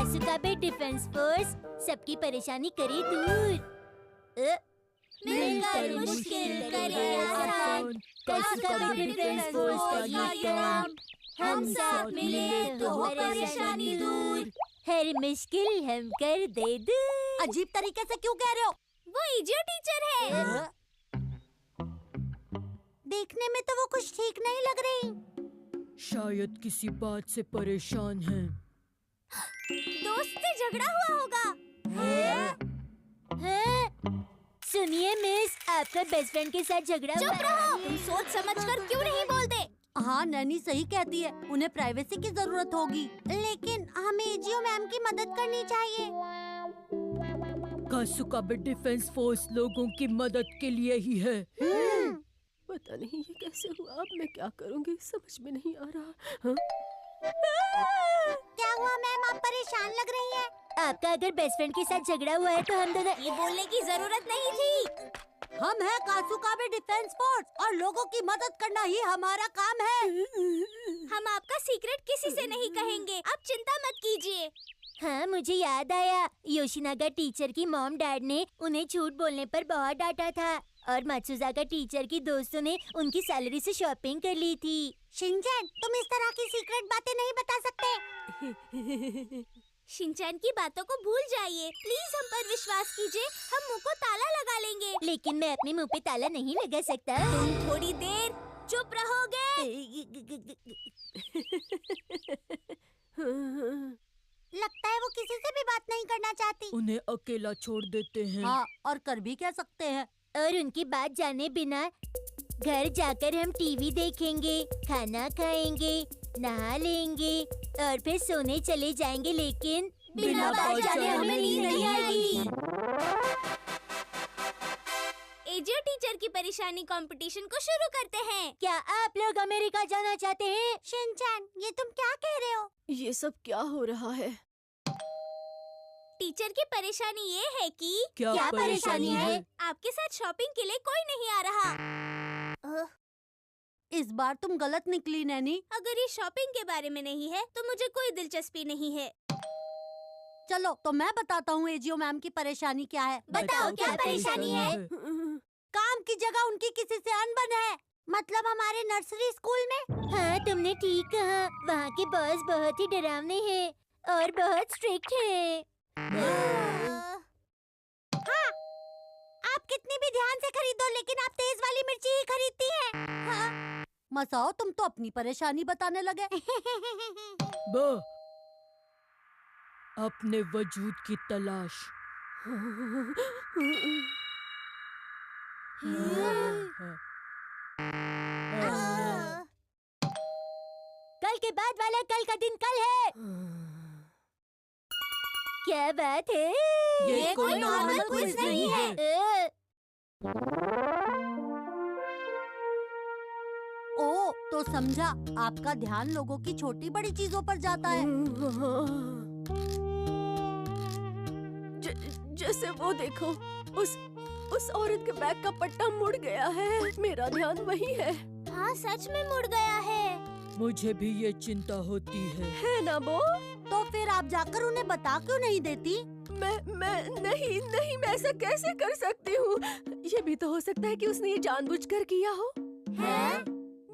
कासुकाबे defence force सबकी परेशानी करे दूर। मिलकर मुश्किल करे आसान, कासुकाबे डिफेंस फोर्स का ये काम। हम साथ मिले तो हो परेशानी दूर, हर मुश्किल हम कर दे दूर। अजीब तरीके से क्यों कह रहे हो? वो इजियो टीचर है। देखने में तो वो कुछ ठीक नहीं लग रही। शायद किसी बात से परेशान हैं। दोस्त से झगड़ा हुआ होगा। सुनिए मिस, आपका बेस्ट फ्रेंड के साथ झगड़ा हुआ। चुप रहो, तुम सोच समझकर क्यों नहीं बोलते? हाँ, नैनी सही कहती है, उन्हें प्राइवेसी की जरूरत होगी। लेकिन हमें एजियो मैम की मदद करनी चाहिए। कासुकाबे डिफेंस फोर्स लोगों की मदद के लिए ही है। पता नहीं ये कैसे हुआ, अब मैं क्या करूंगी समझ में नहीं आ रहा। हाँ? क्या हुआ मैम, आप परेशान लग रही हैं? आपका अगर बेस्ट फ्रेंड के साथ झगड़ा हुआ है तो हम दोनों ये बोलने की जरूरत नहीं थी। हम हैं कासुकाबे डिफेंस फोर्स और लोगों की मदद करना ही हमारा काम है। हम आपका सीक्रेट किसी से नहीं कहेंगे, आप चिंता मत कीजिए। हाँ, मुझे याद आया, योशिनागा टीचर की मॉम डैड ने उन्हें झूठ बोलने पर बहुत डांटा था और मात्सुजागा टीचर की दोस्तों ने उनकी सैलरी से शॉपिंग कर ली थी। शिनचैन, तुम इस तरह की सीक्रेट बातें नहीं बता सकते। शिनचैन की बातों को भूल जाइए, प्लीज हम पर विश्वास कीजिए, हम मुंह को ताला लगा लेंगे। लेकिन मैं अपने मुंह पे ताला नहीं लगा सकता। तुम थोड़ी देर चुप रहोगे? लगता है वो किसी से भी बात नहीं करना चाहती। उन्हें अकेला छोड़ देते हैं। हाँ, और कर भी क्या सकते हैं। और उनकी बात जाने बिना घर जाकर हम टीवी देखेंगे, खाना खाएंगे, नहा लेंगे और फिर सोने चले जाएंगे, लेकिन बिना बात जाने हमें नींद नहीं आएगी। एजियो टीचर की परेशानी कंपटीशन को शुरू करते हैं। क्या आप लोग अमेरिका जाना चाहते हैं? शिनचैन, ये तुम क्या कह रहे हो? ये सब क्या हो रहा है? टीचर की परेशानी ये है कि क्या परेशानी है? आपके साथ शॉपिंग के लिए कोई नहीं आ रहा। इस बार तुम गलत निकली नैनी। अगर ये शॉपिंग के बारे में नहीं है तो मुझे कोई दिलचस्पी नहीं है। चलो तो मैं बताता हूँ एजियो मैम की परेशानी क्या है। बताओ क्या परेशानी है? काम की जगह उनकी किसी से अनबन है, मतलब हमारे नर्सरी स्कूल में। हाँ, तुमने ठीक कहा, वहाँ के बॉस बहुत ही डरावने हैं और बहुत स्ट्रिक्ट हैं। हाँ, आप कितनी भी ध्यान से खरीदो लेकिन आप तेज वाली मिर्ची ही खरीदती हैं। हाँ। मसाओ, तुम तो अपनी परेशानी बताने लगे। अपने वजूद की तलाश। कल के बाद वाला कल का दिन कल है। क्या बात है? ये कोई नॉर्मल क्विज नहीं है। ओ, तो समझा, आपका ध्यान लोगों की छोटी बड़ी चीजों पर जाता है। जैसे वो देखो, उस औरत के बैग का पट्टा मुड़ गया है। मेरा ध्यान वही है। हाँ, सच में मुड़ गया है। मुझे भी ये चिंता होती है ना वो? तो फिर आप जाकर उन्हें बता क्यों नहीं देती? मैं नहीं, मैं ऐसा कैसे कर सकती हूँ? ये भी तो हो सकता है कि उसने ये जानबूझकर किया हो। हैं?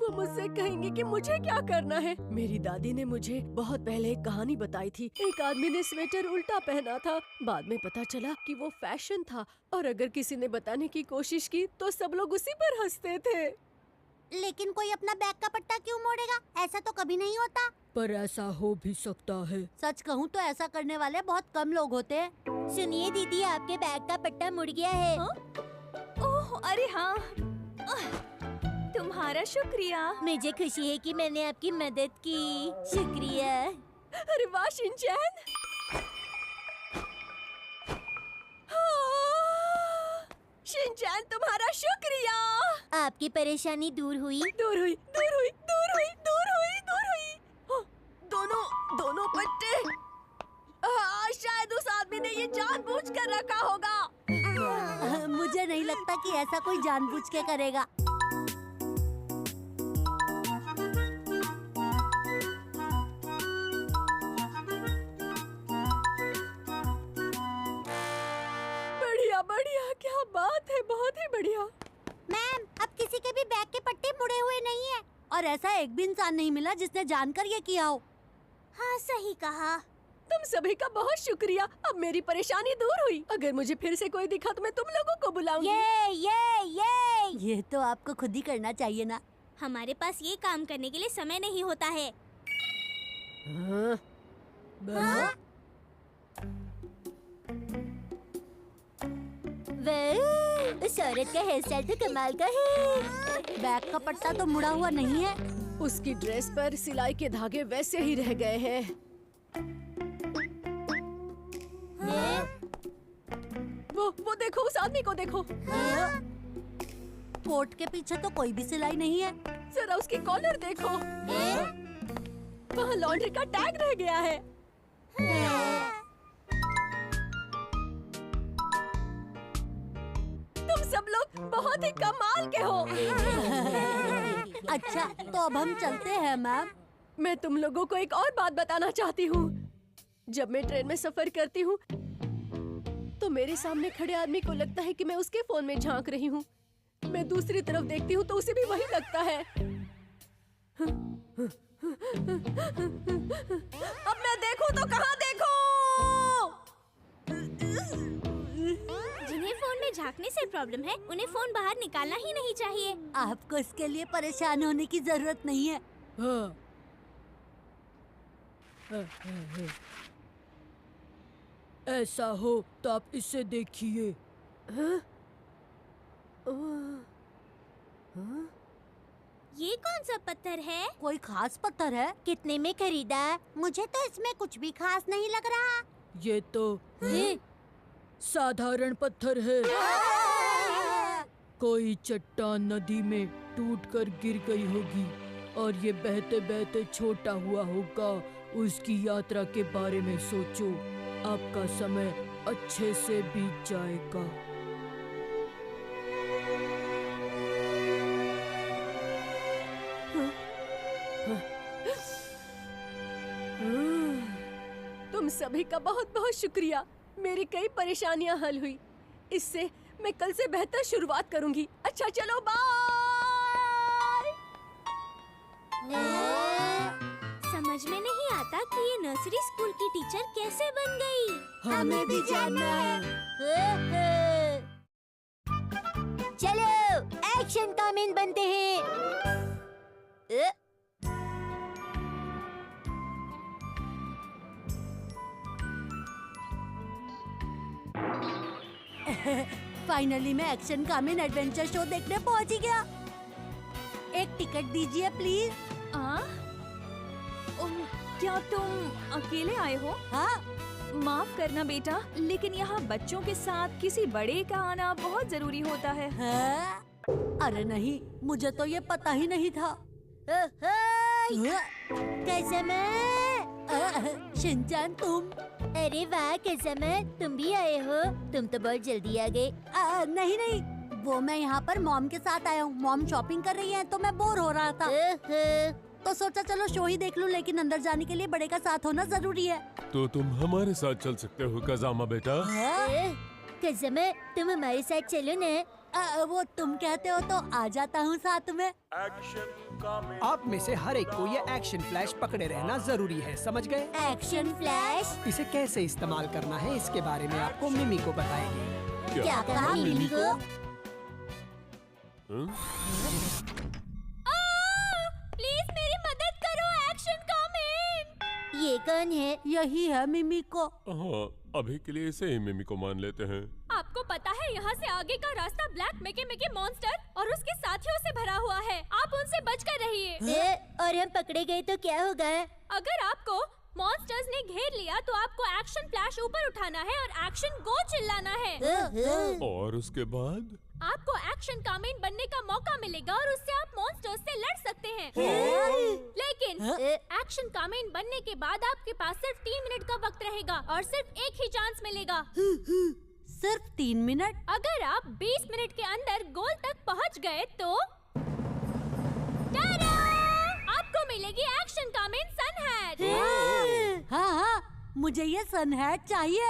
वो मुझसे कहेंगे कि मुझे क्या करना है। मेरी दादी ने मुझे बहुत पहले एक कहानी बताई थी। एक आदमी ने स्वेटर उल्टा पहना था। बाद में पता चला कि वो फैशन था और अगर किसी ने बताने की कोशिश की तो सब लोग उसी पर हंसते थे। लेकिन कोई अपना बैग का पट्टा क्यों मोड़ेगा? ऐसा तो कभी नहीं होता। पर ऐसा हो भी सकता है। सच कहूँ तो ऐसा करने वाले बहुत कम लोग होते हैं। सुनिए दीदी, आपके बैग का पट्टा मुड़ गया है। ओह, अरे हाँ, तुम्हारा शुक्रिया। मुझे खुशी है कि मैंने आपकी मदद की। शुक्रिया। अरे वाह शिनचैन। शिनचैन, तुम्हारा शुक्रिया। आपकी परेशानी दूर हुई? दूर हुई। दोनों पट्टे। शायद उस आदमी ने ये जानबूझकर रखा होगा। मुझे नहीं लगता कि ऐसा कोई जानबूझ के करेगा। ऐसा एक भी इंसान नहीं मिला जिसने जानकर ये किया हो। हाँ सही कहा। तुम सभी का बहुत शुक्रिया, अब मेरी परेशानी दूर हुई। अगर मुझे फिर से कोई दिखा तो मैं तुम लोगों को बुलाऊंगी। ये तो आपको खुद ही करना चाहिए ना। हमारे पास ये काम करने के लिए समय नहीं होता है। हाँ? उस औरत का हेयर स्टाइल तो कमाल का है। बैग का पट्टा तो मुड़ा हुआ नहीं है। उसकी ड्रेस पर सिलाई के धागे वैसे ही रह गए हैं। वो देखो, उस आदमी को देखो। कोट के पीछे तो कोई भी सिलाई नहीं है। जरा उसकी कॉलर देखो। वहाँ लॉन्ड्री का टैग रह गया है। तुम सब लोग बहुत ही कमाल के हो। अच्छा, तो अब हम चलते हैं मैम। मैं तुम लोगों को एक और बात बताना चाहती हूँ। जब मैं ट्रेन में सफर करती हूँ तो मेरे सामने खड़े आदमी को लगता है कि मैं उसके फोन में झांक रही हूँ। मैं दूसरी तरफ देखती हूँ तो उसे भी वही लगता है। अब मैं देखूँ तो कहाँ देखूँ? जिन्हें फोन में झांकने से प्रॉब्लम है, उन्हें फोन बाहर निकालना ही नहीं चाहिए। आपको इसके लिए परेशान होने की जरूरत नहीं है। हाँ। ऐसा हो तो आप इसे देखिए। ये कौन सा पत्थर है? कोई खास पत्थर है? कितने में खरीदा? मुझे तो इसमें कुछ भी खास नहीं लग रहा। ये तो साधारण पत्थर है। कोई चट्टान नदी में टूटकर गिर गई होगी और ये बहते बहते छोटा हुआ होगा। उसकी यात्रा के बारे में सोचो, आपका समय अच्छे से बीत जाएगा। तुम सभी का बहुत बहुत शुक्रिया। मेरी कई परेशानियां हल हुई। इससे मैं कल से बेहतर शुरुआत करूंगी। अच्छा चलो, बाय। समझ में नहीं आता कि ये नर्सरी स्कूल की टीचर कैसे बन गई। हमें भी जानना है। चलो एक्शन कमेंट बनते हैं। फाइनली मैं एक्शन कामिन एडवेंचर शो देखने पहुंच ही गया। एक टिकट दीजिए प्लीज। क्या तुम अकेले आए हो? हाँ। माफ करना बेटा, लेकिन यहाँ बच्चों के साथ किसी बड़े का आना बहुत जरूरी होता है। हाँ? अरे नहीं, मुझे तो ये पता ही नहीं था। कसम, शिनचैन तुम? अरे वाह कसम, तुम भी आए हो। तुम तो बहुत जल्दी आ गए। नहीं नहीं, वो मैं यहाँ पर मॉम के साथ आया हूँ। मॉम शॉपिंग कर रही है तो मैं बोर हो रहा था। तो सोचा चलो शो ही देख लूं, लेकिन अंदर जाने के लिए बड़े का साथ होना जरूरी है। तो तुम हमारे साथ चल सकते हो कजामा बेटा। कसम, तुम हमारे साथ चलो ना। वो तुम कहते हो तो आ जाता हूँ साथ में। आप में से हर एक को ये एक्शन फ्लैश पकड़े रहना जरूरी है, समझ गए? Action flash? इसे कैसे इस्तेमाल करना है इसके बारे में आपको मिमी को बताएंगे। क्या कहा मिमी को? प्लीज मेरी मदद करो, एक्शन कमेंट। ये कौन है? यही है मिमी को। हाँ, अभी के लिए इसे ही मिमी को मान लेते हैं। आपको पता है यहाँ से आगे का रास्ता ब्लैक मिकी मॉन्स्टर और उसके साथियों से भरा हुआ है। आप उनसे बच कर रहिए। और हम पकड़े गए तो क्या होगा? अगर आपको मॉन्स्टर्स ने घेर लिया तो आपको एक्शन फ्लैश ऊपर उठाना है और एक्शन गो चिल्लाना है। और उसके बाद आपको एक्शन कामेन बनने का मौका मिलेगा और उससे आप मॉन्स्टर्स से लड़ सकते हैं। लेकिन एक्शन कामेन बनने के बाद आपके पास सिर्फ 3 मिनट का वक्त रहेगा और सिर्फ एक ही चांस मिलेगा। सिर्फ 3 मिनट? अगर आप 20 मिनट के अंदर गोल तक पहुंच गए तो टाडा! आपको मिलेगी एक्शन कामेन सन हैट। हाँ हाँ, मुझे ये सन हैट चाहिए।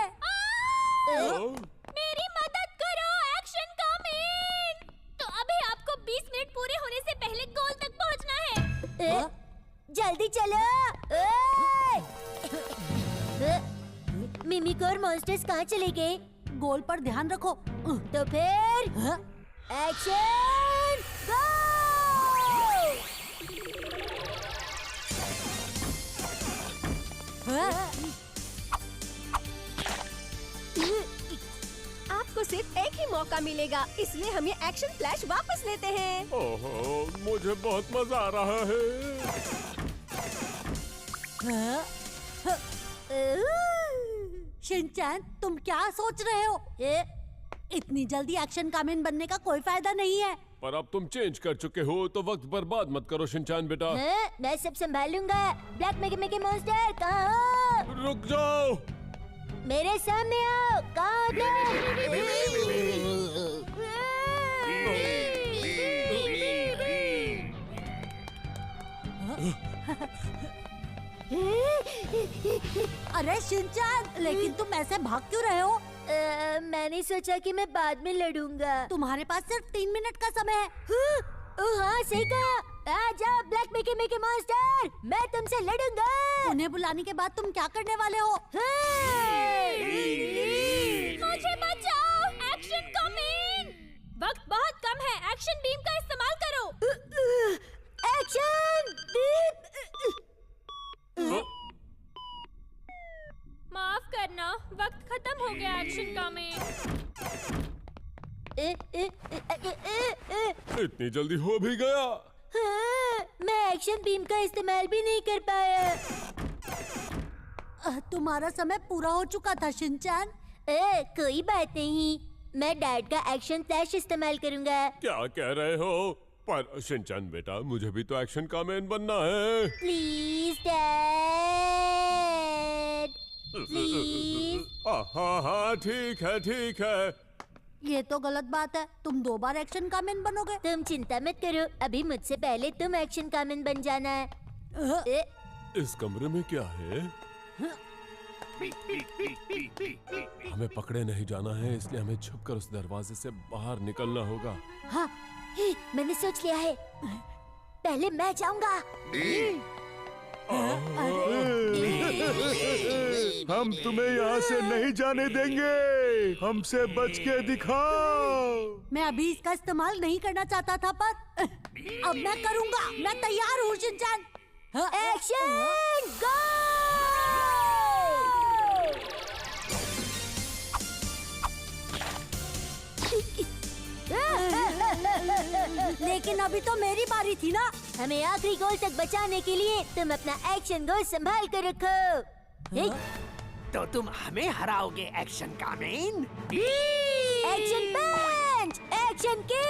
मेरी मदद करो एक्शन कामेन। तो अभी आपको 20 मिनट पूरे होने से पहले गोल तक पहुंचना है। जल्दी चलो। मिमिको और मॉन्स्टर्स कहाँ चले गए? गोल पर ध्यान रखो। तो फिर एक्शन गो! आपको सिर्फ एक ही मौका मिलेगा, इसलिए हम ये एक्शन फ्लैश वापस लेते हैं। ओहो, मुझे बहुत मजा आ रहा है। शिनचैन, तुम क्या सोच रहे हो? इतनी जल्दी एक्शन कामेन बनने का कोई फायदा नहीं है। पर अब तुम चेंज कर चुके हो तो वक्त बर्बाद मत करो शिनचैन बेटा। मैं सब संभाल लूंगा। ब्लैक मिकी मॉन्स्टर कहाँ हो? रुक जाओ। मेरे सामने आओ। कहाँ अरे शिनचैन, लेकिन तुम ऐसे भाग क्यों रहे हो? मैंने सोचा कि मैं बाद में लड़ूंगा। तुम्हारे पास सिर्फ 3 मिनट का समय है। हाँ सही कहा। आ जाओ ब्लैक मिकी मॉन्स्टर, मैं तुमसे लड़ूंगा। उन्हें बुलाने के बाद तुम क्या करने वाले हो? मुझे बचाओ, एक्शन कमिंग। वक्त बहुत कम है, एक्शन बीम का इस्तेमाल करो। Action beam. माफ करना, वक्त खत्म हो गया एक्शन कमिंग। इतनी जल्दी हो भी गया। मैं एक्शन बीम का इस्तेमाल भी नहीं कर पाया। तुम्हारा समय पूरा हो चुका था शिनचैन। कोई बात नहीं, मैं डैड का एक्शन फ्लैश इस्तेमाल करूंगा। क्या कह रहे हो? पर शिनचैन बेटा, मुझे भी तो एक्शन कामेन बनना है। Please dad, please. हाँ, ठीक है। ये तो गलत बात है, तुम 2 बार एक्शन कामेन बनोगे। तुम चिंता मत करो, अभी मुझसे पहले तुम एक्शन कामेन बन जाना है। इस कमरे में क्या है? हमें पकड़े नहीं जाना है, इसलिए हमें छुपकर उस दरवाजे से बाहर निकलना होगा। हाँ, मैंने सोच लिया है। पहले मैं जाऊंगा। हम तुम्हें यहाँ से नहीं जाने देंगे। हमसे बच के दिखाओ। मैं अभी इसका इस्तेमाल नहीं करना चाहता था, पर अब मैं करूंगा। मैं तैयार हूँ शिनचैन। एक्शन गो! लेकिन अभी तो मेरी बारी थी ना। हमें आखिरी गोल तक बचाने के लिए तुम अपना एक्शन गोल संभाल कर रखो। तो तुम हमें हराओगे एक्शन कामेन? एक्शन पंच, एक्शन किक।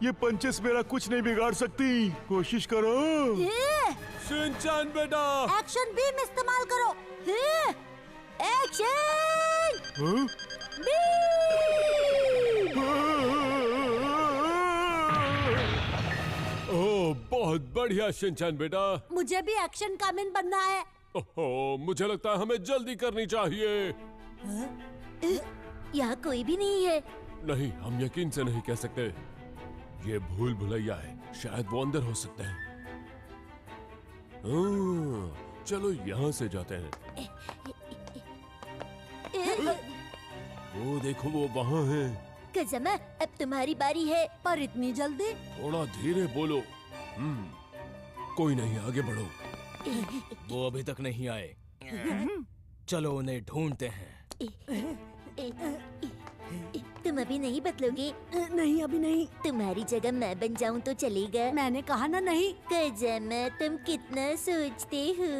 ये पंचेस मेरा कुछ नहीं बिगाड़ सकती। कोशिश करो। शिनचैन बेटा, एक्शन बीम इस्तेमाल करो। एक्शन हाँ? ओह बहुत बढ़िया शिनचैन बेटा। मुझे भी एक्शन कामेन बनना है। ओहो, मुझे लगता है हमें जल्दी करनी चाहिए। यहाँ कोई भी नहीं है। नहीं, हम यकीन से नहीं कह सकते। ये भूल भुलैया है, शायद वो अंदर हो सकते हैं। चलो यहाँ से जाते हैं। वो देखो, वो वहाँ है। कज़मा, अब तुम्हारी बारी है। पर इतनी जल्दी? थोड़ा धीरे बोलो। कोई नहीं, आगे बढ़ो। वो अभी तक नहीं आए। चलो उन्हें ढूंढते हैं। तुम अभी नहीं बदलोगे? नहीं, अभी नहीं। तुम्हारी जगह मैं बन जाऊं तो चलेगा? मैंने कहा ना नहीं। कज़मा, तुम कितना सोचते हो?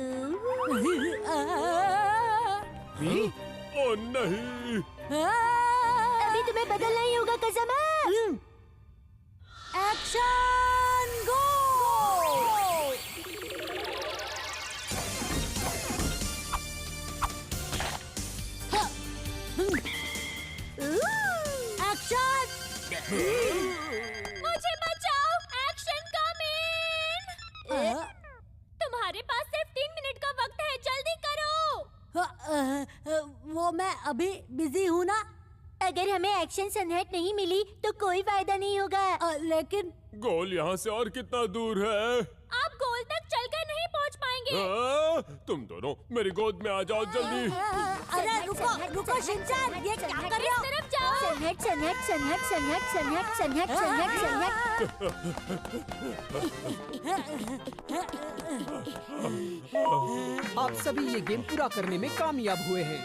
ओ नहीं, अभी तुम्हें बदलना ही होगा कज़मा। एक्शन गो! एक्शन! मुझे बचाओ, एक्शन कमिंग। तुम्हारे पास सिर्फ 3 मिनट का वक्त है, जल्दी करो। वो मैं अभी बिजी हूँ ना। अगर हमें एक्शन सनहट नहीं मिली तो कोई फायदा नहीं होगा। लेकिन गोल यहाँ से और कितना दूर है? आप गोल तक चलकर नहीं पहुंच पाएंगे। तुम दोनों मेरी गोद में आ जाओ जल्दी। अरे रुको शिनचैन, ये क्या कर रहे हो? तरफ जाओ। सनहट सनहट सनहट सनहट सनहट सनहट सनहट सनहट। आप सभी ये गेम पूरा करने में कामयाब हुए हैं।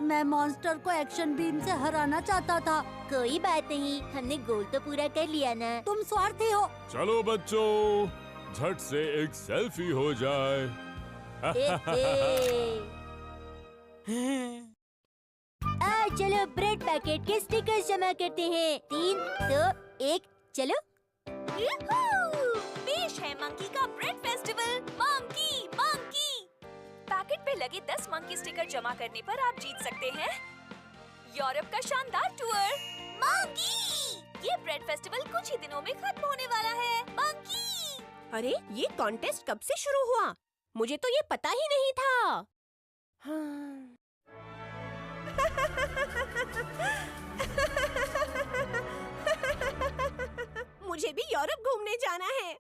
मैं मॉन्स्टर को एक्शन बीम से हराना चाहता था। कोई बात नहीं, हमने गोल तो पूरा कर लिया ना। तुम स्वार्थी हो। चलो बच्चों, झट से एक सेल्फी हो जाए। चलो ब्रेड पैकेट के स्टिकर्स जमा करते हैं। 3, 2, 1 चलो। पेश है मंकी का ब्रेड फेस्टिवल। मंकी पैकेट पे लगे 10 मंकी स्टिकर जमा करने पर आप जीत सकते हैं यूरोप का शानदार टूर। मंकी, ये ब्रेड फेस्टिवल कुछ ही दिनों में खत्म होने वाला है। मंकी, अरे ये कॉन्टेस्ट कब से शुरू हुआ? मुझे तो ये पता ही नहीं था। मुझे भी यूरोप घूमने जाना है।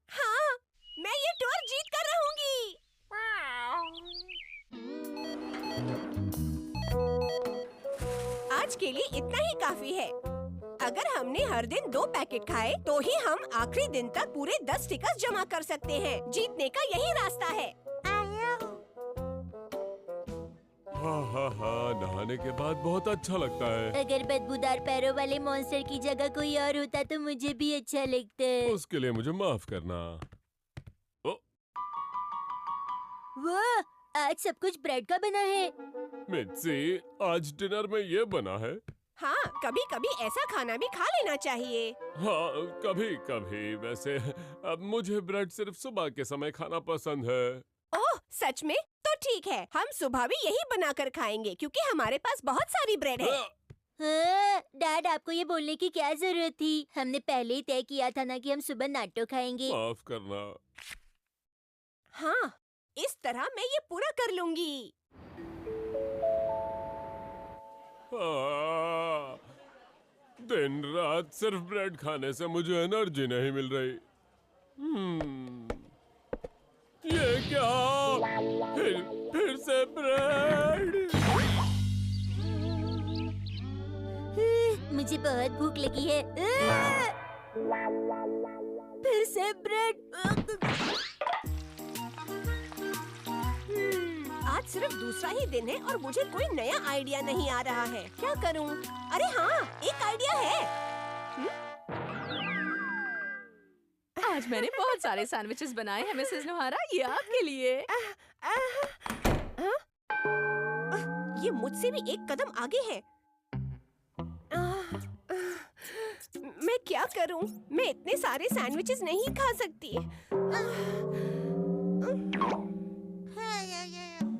हाँ, मैं ये टूर जीत कर रहूंगी। आज के लिए इतना ही काफी है। अगर हमने हर दिन 2 पैकेट खाए तो ही हम आखिरी दिन तक पूरे 10 स्टिकर्स जमा कर सकते हैं। जीतने का यही रास्ता है। हाँ, नहाने के बाद बहुत अच्छा लगता है। अगर बदबूदार पैरों वाले मॉन्स्टर की जगह कोई और होता तो मुझे भी अच्छा लगता। उसके लिए मुझे माफ करना। वाह, आज सब कुछ ब्रेड का बना है। मित्सी, आज डिनर में ये बना है। हाँ, कभी कभी ऐसा खाना भी खा लेना चाहिए। हाँ, कभी कभी। वैसे अब मुझे ब्रेड सिर्फ सुबह के समय खाना पसंद है। ओह, सच में? तो ठीक है, हम सुबह भी यही बनाकर खाएंगे क्योंकि हमारे पास बहुत सारी ब्रेड है। हाँ, डैड आपको ये बोलने की क्या जरूरत थी? हमने पहले ही तय किया था ना कि हम सुबह नाटो खाएंगे। माफ करना। हाँ, इस तरह मैं ये पूरा कर लूंगी। दिन रात सिर्फ ब्रेड खाने से मुझे एनर्जी नहीं मिल रही। ये क्या? फिर से ब्रेड। मुझे बहुत भूख लगी है। फिर से ब्रेड। आज सिर्फ दूसरा ही दिन है और मुझे कोई नया आइडिया नहीं आ रहा है। क्या करूं? अरे हाँ, एक आइडिया है। आज मैंने बहुत सारे सैंडविचेस बनाए हैं मिसेस लोहारा, ये आपके लिए। ये मुझसे भी एक कदम आगे है। मैं क्या करूं? मैं इतने सारे सैंडविचेस नहीं खा सकती।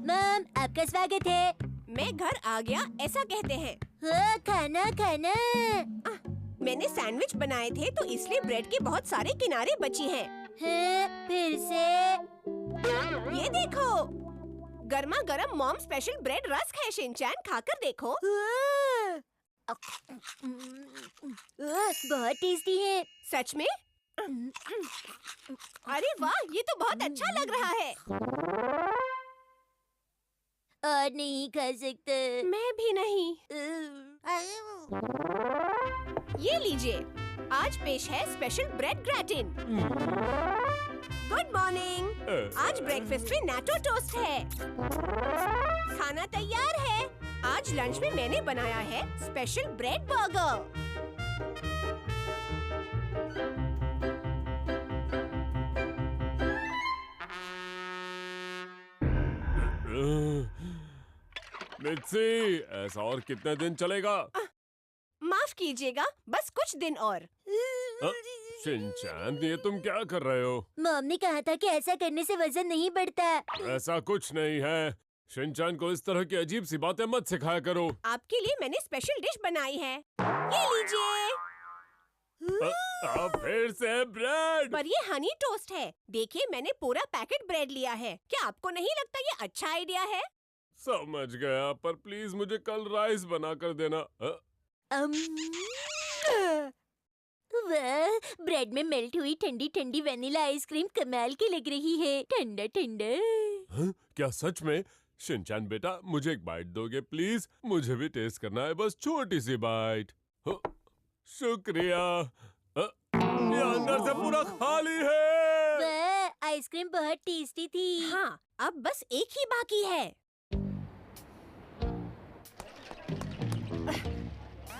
मॉम, आपका स्वागत है। मैं घर आ गया ऐसा कहते हैं। हाँ, खाना खाना। मैंने सैंडविच बनाए थे तो इसलिए ब्रेड के बहुत सारे किनारे बची हैं। हाँ, फिर से। ये देखो, गर्मा गर्म मॉम स्पेशल ब्रेड रस्क है। शिनचैन, खाकर देखो। बहुत टेस्टी है। सच में? अरे वाह, ये तो बहुत अच्छा लग रहा है। और नहीं खा सकते। मैं भी नहीं। ये लीजिए, आज पेश है special bread gratin. Good morning. आज ब्रेकफास्ट में नाटो टोस्ट है। खाना तैयार है। आज लंच में मैंने बनाया है स्पेशल ब्रेड बर्गर। मित्सी, ऐसा और कितने दिन चलेगा? माफ कीजिएगा, बस कुछ दिन और। शिनचैन, ये तुम क्या कर रहे हो? मॉम ने कहा था कि ऐसा करने से वजन नहीं बढ़ता। ऐसा कुछ नहीं है। शिनचैन को इस तरह की अजीब सी बातें मत सिखाया करो। आपके लिए मैंने स्पेशल डिश बनाई है। ये लीजिए। फिर से ब्रेड। पर ये हनी टोस्ट है। देखिए, मैंने पूरा पैकेट ब्रेड लिया है। क्या आपको नहीं लगता ये अच्छा आइडिया है? समझ गया, पर प्लीज मुझे कल राइस बना कर देना। वाह, ब्रेड में मेल्ट हुई ठंडी ठंडी वेनिला आइसक्रीम कमाल की लग रही है। ठंडा ठंडा। क्या सच में? शिनचैन बेटा, मुझे एक बाइट दोगे प्लीज? मुझे भी टेस्ट करना है, बस छोटी सी बाइट। शुक्रिया। ये अंदर से पूरा खाली है। वाह, आइसक्रीम बहुत टेस्टी थी। हाँ, अब बस एक ही बाकी है।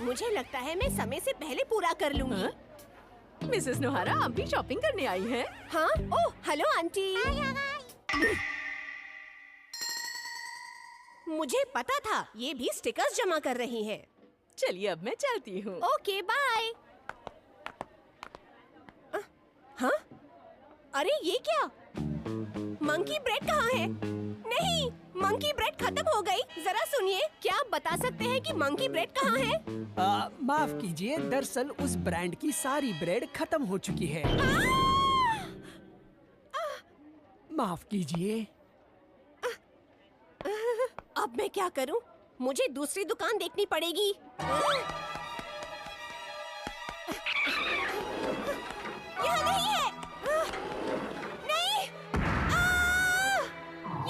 मुझे लगता है मैं समय से पहले पूरा कर लूंगी। मिसेस नोहारा, आप भी शॉपिंग करने आई हैं? हाँ? ओह, हेलो आंटी। मुझे पता था ये भी स्टिकर्स जमा कर रही हैं। चलिए अब मैं चलती हूँ। Okay bye. हाँ? अरे ये क्या? मंकी ब्रेड कहाँ है? नहीं, मंकी ब्रेड खत्म हो गई। जरा सुनिए, क्या आप बता सकते हैं कि मंकी ब्रेड कहाँ है? माफ कीजिए, दरअसल उस ब्रांड की सारी ब्रेड खत्म हो चुकी है। माफ कीजिए। अब मैं क्या करूं? मुझे दूसरी दुकान देखनी पड़ेगी। यहाँ नहीं है। नहीं,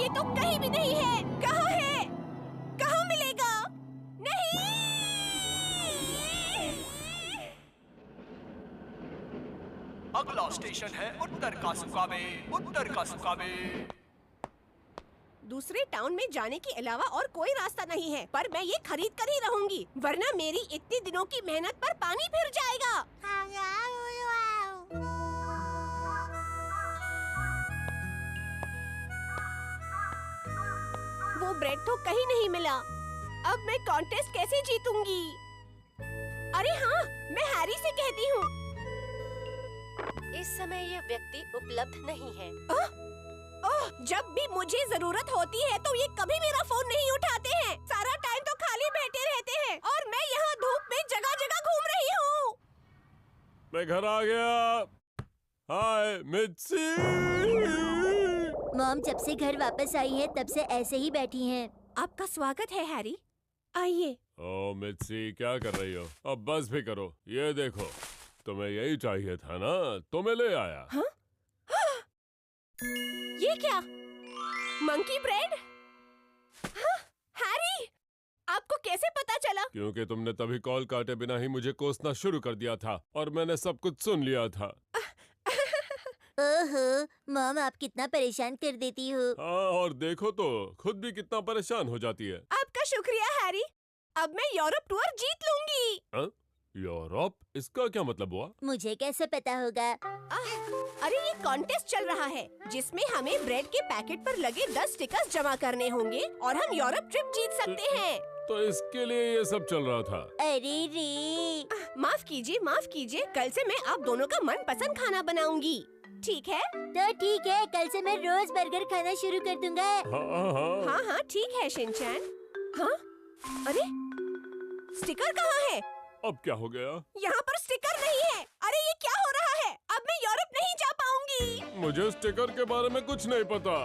ये तो कहीं भी नहीं है। कहाँ है? कहाँ मिलेगा? नहीं। अगला स्टेशन है उत्तर कासुकाबे। उत्तर कासुकाबे। दूसरे टाउन में जाने के अलावा और कोई रास्ता नहीं है, पर मैं ये खरीद कर ही रहूंगी, वरना मेरी इतनी दिनों की मेहनत पर पानी फिर जाएगा। वो ब्रेड तो कहीं नहीं मिला। अब मैं कॉन्टेस्ट कैसे जीतूंगी? अरे हाँ, मैं हैरी से कहती हूँ। इस समय ये व्यक्ति उपलब्ध नहीं है। ओह, जब भी मुझे जरूरत होती है तो ये कभी मेरा फोन नहीं उठाते हैं। सारा टाइम तो खाली बैठे रहते हैं और मैं यहाँ धूप में जगह जगह घूम रही हूँ। मैं घर आ गया। हाय मित्सी। मॉम जब से घर वापस आई है तब से ऐसे ही बैठी हैं। आपका स्वागत है हैरी, आइए। ओ मित्सी, क्या कर रही हो? अब बस भी करो। ये देखो, तुम्हें यही चाहिए था ना, तो मैं ले आया। हाँ? ये क्या? Monkey bread? हाँ, हैरी, आपको कैसे पता चला? क्योंकि तुमने तभी कॉल काटे बिना ही मुझे कोसना शुरू कर दिया था और मैंने सब कुछ सुन लिया था। ओहो, मॉम आप कितना परेशान कर देती हो। हाँ, और देखो तो खुद भी कितना परेशान हो जाती है। आपका शुक्रिया हैरी, अब मैं यूरोप टूर जीत लूंगी। हाँ? यूरोप? इसका क्या मतलब हुआ? मुझे कैसे पता होगा? अरे ये कॉन्टेस्ट चल रहा है जिसमें हमें ब्रेड के पैकेट पर लगे 10 स्टिकर्स जमा करने होंगे और हम यूरोप ट्रिप जीत सकते हैं। तो इसके लिए ये सब चल रहा था। अरे रे। माफ कीजिए, कल से मैं आप दोनों का मनपसंद खाना बनाऊंगी। ठीक है? तो ठीक है, कल से मैं रोज बर्गर खाना शुरू कर दूंगा। हाँ, ठीक है शिनचैन। हाँ? अरे स्टिकर कहाँ है? अब क्या हो गया? यहाँ पर स्टिकर नहीं है। अरे ये क्या हो रहा है? अब मैं यूरोप नहीं जा पाऊंगी। मुझे स्टिकर के बारे में कुछ नहीं पता।